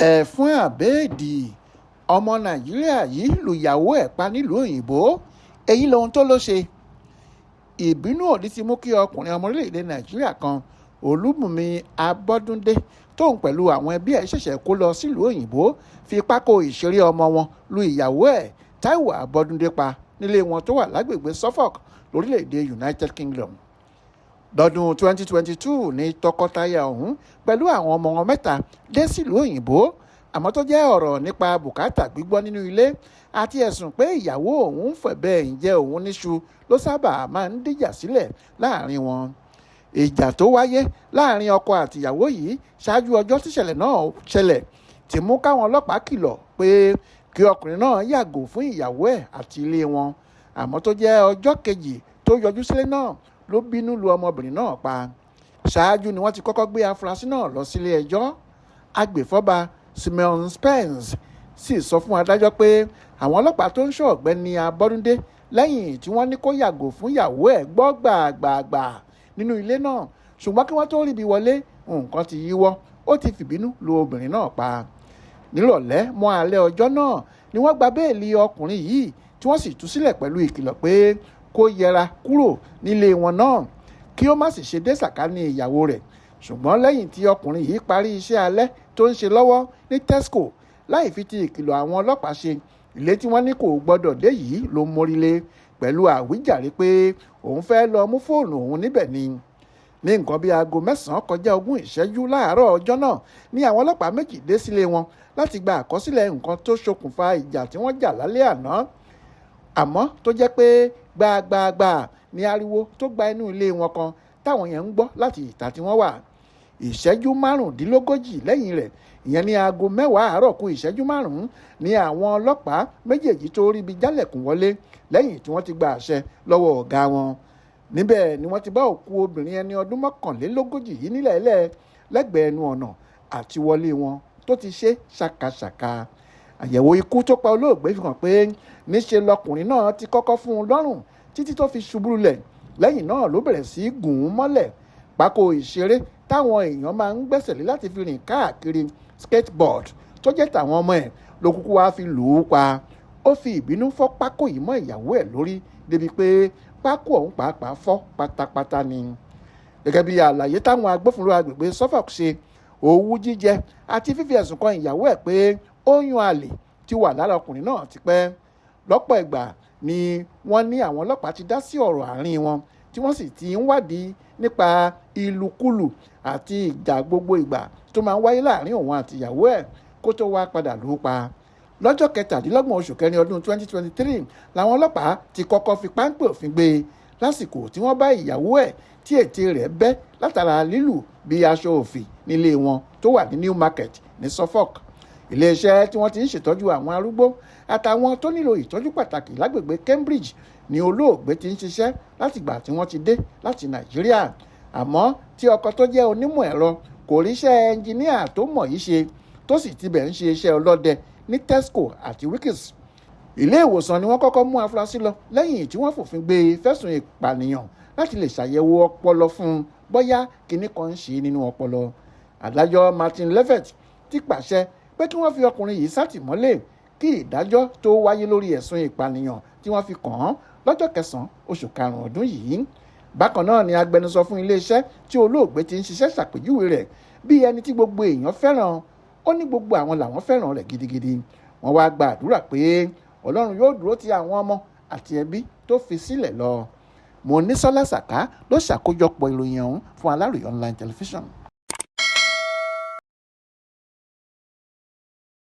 ẹ̀fún àbẹ́ẹ̀dì ọmọ nàìjíríà yìí lùyàwó ẹ̀ pa nílùú òyìnbó èyí lohun tó ló ṣe. ìbínú òdì ti mú kí ọkùnrin ọmọ orílẹ̀-èdè nàìjíríà kan olúbùnmi abọ́dúndé tóun pẹ̀lú àwọn ẹbí ẹ̀ ṣẹ̀ṣẹ̀ kó lọ sílùú òyìnbó fi pákó ìṣeré ọmọ wọn lu ìyàwó ẹ̀ táíwò abọ́dúndé pa nílé wọn tó wà lágbègbè suffolk lórílẹ̀-èdè united kingdom. lọ́dún 2022 ní tọkọtaya ọ̀hún pẹ̀lú àwọn ọmọ wọn mẹ́ta dé sílùú òyìnbó àmọ́ tó jẹ́ ọ̀rọ̀ nípa bùkátà gbígbọ́ nínú ilé àti ẹ̀sùn pé ìyàwó òun ń fẹ̀bẹ̀ ǹjẹ́ òun níṣu ló sábà máa ń dìjà sílẹ̀ láàrin wọn. ìjà tó wáyé láàrin ọkọ àtìyàwó yìí ṣáájú ọjọ́ tíṣẹ̀lẹ̀ náà ṣẹlẹ̀ ti mú káwọn ọlọ́pàá kìlọ̀ pé kí ọkùnrin náà yàgò fún ìyàwó ẹ̀ àti ilé wọn àmọ́ tó jẹ́ ọjọ́ kejì tó yọjú sílé náà ló bínú lu ọmọbìnrin náà pa. ṣáájú ni wọ́n ti kọ́kọ́ gbé afurasí náà lọ sílé ẹjọ́. agbèfọ́ba Simeon Spence sì sọ fún adájọ́ pé àwọn ọlọ́pàá tó ń ṣọ́ ọ̀gbẹ́ni Abọ́dúndé lẹ́yìn tí wọ́n ní kó yàgò fún ìyàwó ẹ̀ gbọ́ gbàgbàgbà nínú ilé náà ṣùgbọ́n kí wọ́n tó ríbi wọlé nǹkan ti yíwọ́ ó ti fìbínú lu obìnrin náà pa. nírọ̀lẹ́ mọ́ alẹ́ ọjọ́ náà ni wọ́n gba béèlì ọkùnrin yìí tí wọ́n sì tú sílẹ̀ pẹ̀lú ìkìlọ̀ pé kó yẹra kúrò nílé wọn náà kí ó má sì ṣe dé sàkání ìyàwó rẹ̀. ṣùgbọ́n lẹ́yìn tí ọkùnrin yìí parí iṣẹ́ alẹ́ tó ń ṣe lọ́wọ́ ní Tesco láì fi ti ìkìlọ̀ àwọn ọlọ́pàá ṣe ilé tí wọ́n ní kò gbọ́dọ̀ dé yìí ló mórílé pẹ̀lú àwíjàre pé òun fẹ́ lọ mú fóònù òun níbẹ̀ ni. ní nǹkan bíi aago 9:19 láàárọ̀ ọjọ́ náà ni àwọn ọlọ́pàá méjì dé sílé wọn láti gba àkọsílẹ̀ nǹkan tó ṣokùnfà ìjà tí wọ́n jà lálẹ́ àná àmọ́ tó jẹ́ pé gbàgbàgbà ni ariwo tó gba inú ilé wọn kan táwọn yẹn ń gbọ́ láti ìta tí wọ́n wà. ìṣẹ́jú 35 lẹ́yìn rẹ̀ ìyẹn ní aago 10 àárọ̀ kù ìṣẹ́jú 5 ni àwọn ọlọ́pàá méjèèjì tó ríbi jálẹ̀kùn wọlé lẹ́yìn tí wọ́n ti gba àṣẹ lọ́wọ́ ọ̀gá wọn. níbẹ̀ ni wọ́n ti bá òkú obìnrin ẹni ọdún 41 yìí nílẹ̀ẹ́lẹ̀ lẹ́gbẹ̀ẹ́ ẹnu ọ̀nà àti wọlé wọn tó ti ṣe ṣàkàṣàkà. àyẹ̀wò ikú tó pa olóògbé fi hàn pé níṣe lọkùnrin náà ti kọ́kọ́ fún un lọ́rùn títí tó fi ṣubú lulẹ̀ lẹ́yìn náà ló bẹ̀rẹ̀ sí í gùn ún mọ́lẹ̀. pákó ìṣeré táwọn èèyàn máa ń gbẹ́sẹ̀ lé láti fi rìn káàkiri skateboard tó jẹ́ tàwọn ọmọ ẹ̀ ló kúkú wá fi lù ú pa. ó fi ìbínú fọ́ pákó yìí mọ́ ìyàwó ẹ̀ lórí débi pé pákó ọ̀hún pàápàá fọ́ pátápátá ni. gẹ́gẹ́ bí àlàyé táwọn agbófinró agbègbè Suffolk ṣe owú jíjẹ àti fífi ẹ̀sùn kan ìyàwó ẹ̀ pé ó yan àlè ti wà lára ọkùnrin náà tipẹ́. lọ́pọ̀ ìgbà ni wọ́n ní àwọn ọlọ́pàá ti dá sí ọ̀rọ̀ àárín wọn tí wọ́n sì ti ń wádìí nípa ìlùkulù àti ìjà gbogbo ìgbà tó máa ń wáyé láàrin òun àti ìyàwó ẹ̀ kó tó wá padà lù ú pa. lọ́jọ́ 27 oṣù kẹrin ọdún 2023 làwọn ọlọ́pàá ti kọ́kọ́ fi páńpẹ́ òfin gbé e lásìkò tí wọ́n bá ìyàwó ẹ̀ tí ètè rẹ̀ bẹ́ látara lílù bí aṣọ òfì nílé wọn tó wà ní New Market ní Suffolk. iléeṣẹ́ tí wọ́n ti ń ṣètọ́jú àwọn arúgbó àtàwọn tó nílò ìtọ́jú pàtàkì lágbègbè Cambridge ni olóògbé ti ń ṣiṣẹ́ látìgbà tí wọ́n ti dé láti Nàìjíríà àmọ́ tí ọkọ tó jẹ́ onímọ̀ ẹ̀rọ kò ríṣẹ́ ẹnjiníà tó mọ̀ yìí ṣe tó sì tibẹ̀ ń ṣe iṣẹ́ ọlọ́dẹ ní Tesco àti Wickes. ilé ìwòsàn ni wọ́n kọ́kọ́ mú afurasí lọ lẹ́yìn tí wọ́n fòfin gbé e fẹ̀sùn ìpànìyàn láti lè ṣàyẹ̀wò ọpọlọ fún un bóyá kinní kan ń ṣe nínú ọpọlọ. adájọ́ Martin Levett ti pàṣẹ pé kí wọ́n fi ọkùnrin yìí sátìmọ́lé kí ìdájọ́ tó wáyé lórí ẹ̀sùn ìpànìyàn tí wọ́n fi kàn án lọ́jọ́ 9 oṣù karùn-ún ọdún yìí. bákan náà ni agbẹnusọ fún iléeṣẹ́ tí olóògbé ti ń ṣiṣẹ́ ṣàpèjúwe rẹ̀ bí ẹni tí gbogbo èèyàn fẹ́ràn. ó ní gbogbo àwọn làwọn fẹ́ràn rẹ̀ gidigidi. wọ́n wá gba àdúrà pé Ọlọ́run yóò dúró ti àwọn ọmọ àti ẹbí tó fi sílẹ̀ lọ. Monísọ́lá Sàká ló ṣàkójọpọ̀ ìròyìn ọ̀hún fún Aláròyé online television.